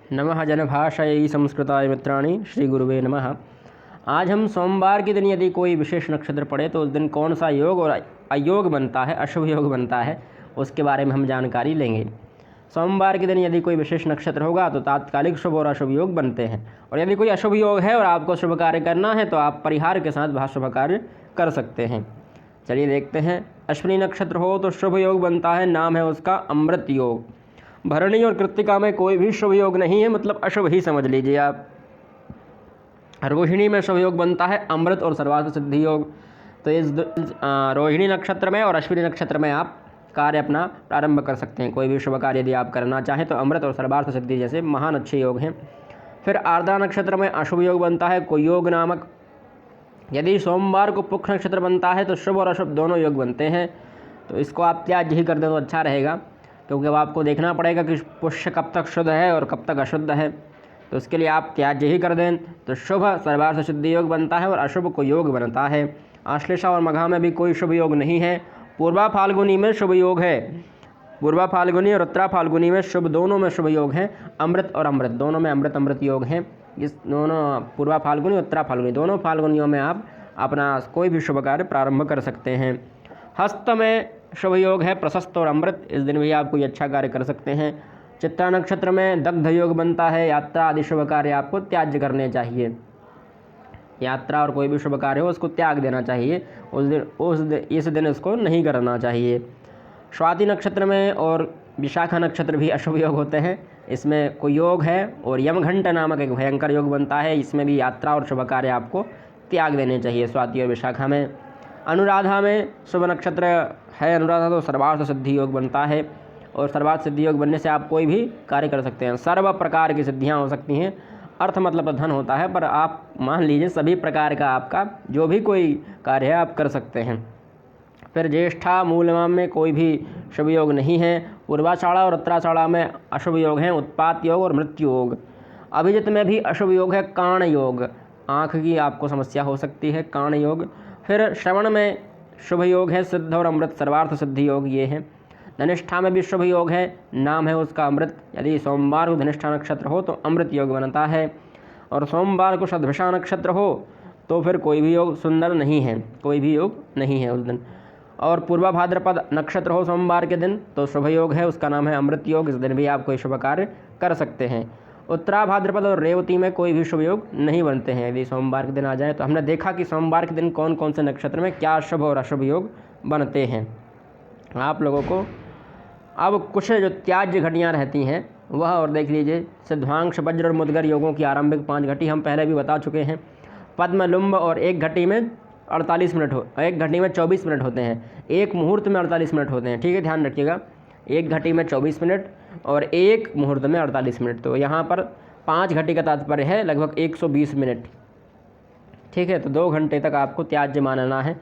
नमः जनभाषयै संस्कृताय मित्राणि श्री गुरुवे नमः। आज हम सोमवार के दिन यदि कोई विशेष नक्षत्र पड़े तो उस दिन कौन सा योग और अयोग बनता है, अशुभ योग बनता है, उसके बारे में हम जानकारी लेंगे। सोमवार के दिन यदि कोई विशेष नक्षत्र होगा तो तात्कालिक शुभ और अशुभ योग बनते हैं, और यदि कोई अशुभ योग है और आपको शुभ कार्य करना है तो आप परिहार के साथ वह शुभ कार्य कर सकते हैं। चलिए देखते हैं। अश्विनी नक्षत्र हो तो शुभ योग बनता है, नाम है उसका अमृत योग। भरणी और कृत्तिका में कोई भी शुभ योग नहीं है, मतलब अशुभ ही समझ लीजिए आप। रोहिणी में शुभ योग बनता है अमृत और सर्वार्थ सिद्धि योग। तो इस रोहिणी नक्षत्र में और अश्विनी नक्षत्र में आप कार्य अपना प्रारंभ कर सकते हैं। कोई भी शुभ कार्य यदि आप करना चाहें तो अमृत और सर्वार्थ सिद्धि जैसे महान अच्छे योग हैं। फिर आर्द्रा नक्षत्र में अशुभ योग बनता है कुयोग नामक। यदि सोमवार को पुष्य नक्षत्र बनता है तो शुभ और अशुभ दोनों योग बनते हैं, तो इसको आप त्याज ही कर दें तो अच्छा रहेगा, क्योंकि अब आपको देखना पड़ेगा कि पुष्य कब तक शुद्ध है और कब तक अशुद्ध है। तो इसके लिए आप त्याज्य ही कर दें तो शुभ सर्वार्थ सिद्धि योग बनता है और अशुभ को योग बनता है। आश्लेषा और मघा में भी कोई शुभ योग नहीं है। पूर्वा फाल्गुनी में शुभ योग है। पूर्वा फाल्गुनी और उत्तरा फाल्गुनी में शुभ, दोनों में शुभ योग हैं। अमृत और अमृत दोनों में अमृत अमृत योग हैं। इस दोनों पूर्वा फाल्गुनी उत्तरा फाल्गुनी दोनों फाल्गुनियों में आप अपना कोई भी शुभ कार्य प्रारंभ कर सकते हैं। हस्त में शुभ योग है प्रशस्त और अमृत, इस दिन भी आप कोई अच्छा कार्य कर सकते हैं। चित्रा नक्षत्र में दग्ध योग बनता है। यात्रा आदि शुभ कार्य आपको त्याज्य करने चाहिए। यात्रा और कोई भी शुभ कार्य हो उसको त्याग देना चाहिए, इस दिन इसको नहीं करना चाहिए। स्वाति नक्षत्र में और विशाखा नक्षत्र भी अशुभ योग होते हैं। इसमें कोई योग है और यमघंट नामक एक भयंकर योग बनता है। इसमें भी यात्रा और शुभ कार्य आपको त्याग देने चाहिए स्वाति और विशाखा में। अनुराधा में शुभ नक्षत्र है अनुराधा, तो सर्वार्थ सिद्धि योग बनता है, और सर्वार्थ सिद्धि योग बनने से आप कोई भी कार्य कर सकते हैं। सर्व प्रकार की सिद्धियां हो सकती हैं। अर्थ मतलब धन होता है, पर आप मान लीजिए सभी प्रकार का आपका जो भी कोई कार्य है आप कर सकते हैं। फिर ज्येष्ठा मूलमा में कोई भी शुभ योग नहीं है। पूर्वाषाढ़ा और उत्तराषाढ़ा में अशुभ योग हैं उत्पात योग और मृत्यु योग। अभिजित में भी अशुभ योग है काण योग, आँख की आपको समस्या हो सकती है, काण योग। फिर श्रवण में शुभ योग है सिद्ध और अमृत सर्वार्थ सिद्धि योग, ये हैं। धनिष्ठा में भी शुभ योग है, नाम है उसका अमृत। यदि सोमवार को धनिष्ठा नक्षत्र हो तो अमृत योग बनता है, और सोमवार को शतभिषा नक्षत्र हो तो फिर कोई भी योग सुंदर नहीं है, कोई भी योग नहीं है उस दिन। और पूर्वा भाद्रपद नक्षत्र हो सोमवार के दिन तो शुभ योग है, उसका नाम है अमृत योग, इस दिन भी आप कोई शुभ कार्य कर सकते हैं। उत्तरा भाद्रपद और रेवती में कोई भी शुभ योग नहीं बनते हैं यदि सोमवार के दिन आ जाए। तो हमने देखा कि सोमवार के दिन कौन कौन से नक्षत्र में क्या शुभ और अशुभ योग बनते हैं। आप लोगों को अब कुछ जो त्याज्य घटियाँ रहती हैं वह और देख लीजिए। सिद्धांश वज्र और मुदगर योगों की आरंभिक 5 घटी हम पहले भी बता चुके हैं। पद्म लुम्ब और एक घटी में 48 मिनट एक घटी में 24 मिनट होते हैं। एक मुहूर्त में 48 मिनट होते हैं, ठीक है, ध्यान रखिएगा। एक घटी में 24 मिनट और एक मुहूर्त में 48 मिनट। तो यहाँ पर 5 घटी का तात्पर्य है लगभग 120 मिनट, ठीक है। तो 2 घंटे तक आपको त्याज्य मानना है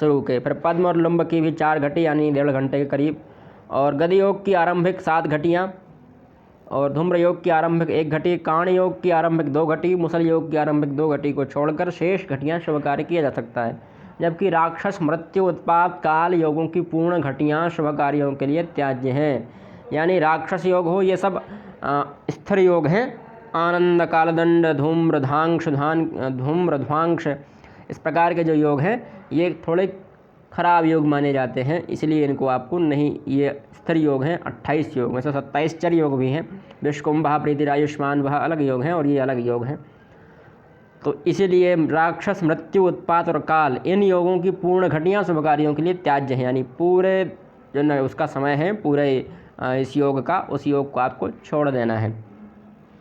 शुरू के। फिर पद्म और लुम्ब की भी 4 घटी यानी 1.5 घंटे के करीब। और गति योग की आरंभिक 7 घटियाँ, और धूम्र योग की आरंभिक 1 घटी, काण योग की आरंभिक 2 घटी, मुसल योग की आरंभिक 2 घटी को छोड़कर शेष घटियाँ शुभ कार्य किया जा सकता है। जबकि राक्षस मृत्यु उत्पात काल योगों की पूर्ण घटियाँ शुभ कार्यों के लिए त्याज्य हैं। यानी राक्षस योग हो, ये सब स्थिर योग हैं। आनंद कालदंड धूम्रध्वांश इस प्रकार के जो योग हैं ये थोड़े खराब योग माने जाते हैं, इसलिए इनको आपको नहीं, ये स्थिर योग हैं। 28 योग में से 27 चर योग भी हैं। विश्वकुंभ प्रीतिरायुष्मान वह अलग योग हैं और ये अलग योग हैं। तो इसीलिए राक्षस मृत्यु उत्पात और काल इन योगों की पूर्ण घटियाँ शुभ कार्यों के लिए त्याज्य हैं। यानी पूरे जो न उसका समय है पूरे इस योग का, उस योग को आपको छोड़ देना है।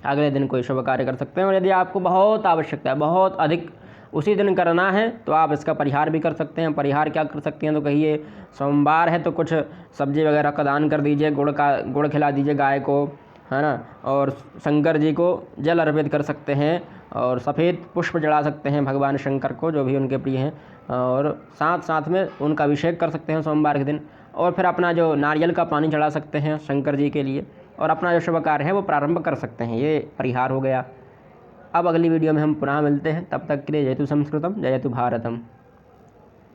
अगले दिन कोई शुभ कार्य कर सकते हैं। और यदि आपको बहुत आवश्यकता है, बहुत अधिक उसी दिन करना है, तो आप इसका परिहार भी कर सकते हैं। परिहार क्या कर सकते हैं तो कहिए, सोमवार है तो कुछ सब्जी वगैरह का दान कर दीजिए, गुड़ खिला दीजिए गाय को, है ना। और शंकर जी को जल अर्पित कर सकते हैं, और सफ़ेद पुष्प चढ़ा सकते हैं भगवान शंकर को, जो भी उनके प्रिय हैं। और साथ साथ में उनका अभिषेक कर सकते हैं सोमवार के दिन। और फिर अपना जो नारियल का पानी चढ़ा सकते हैं शंकर जी के लिए, और अपना जो शुभ कार्य है वो प्रारंभ कर सकते हैं। ये परिहार हो गया। अब अगली वीडियो में हम पुनः मिलते हैं, तब तक के लिए जयतु संस्कृतम जयतु भारतम।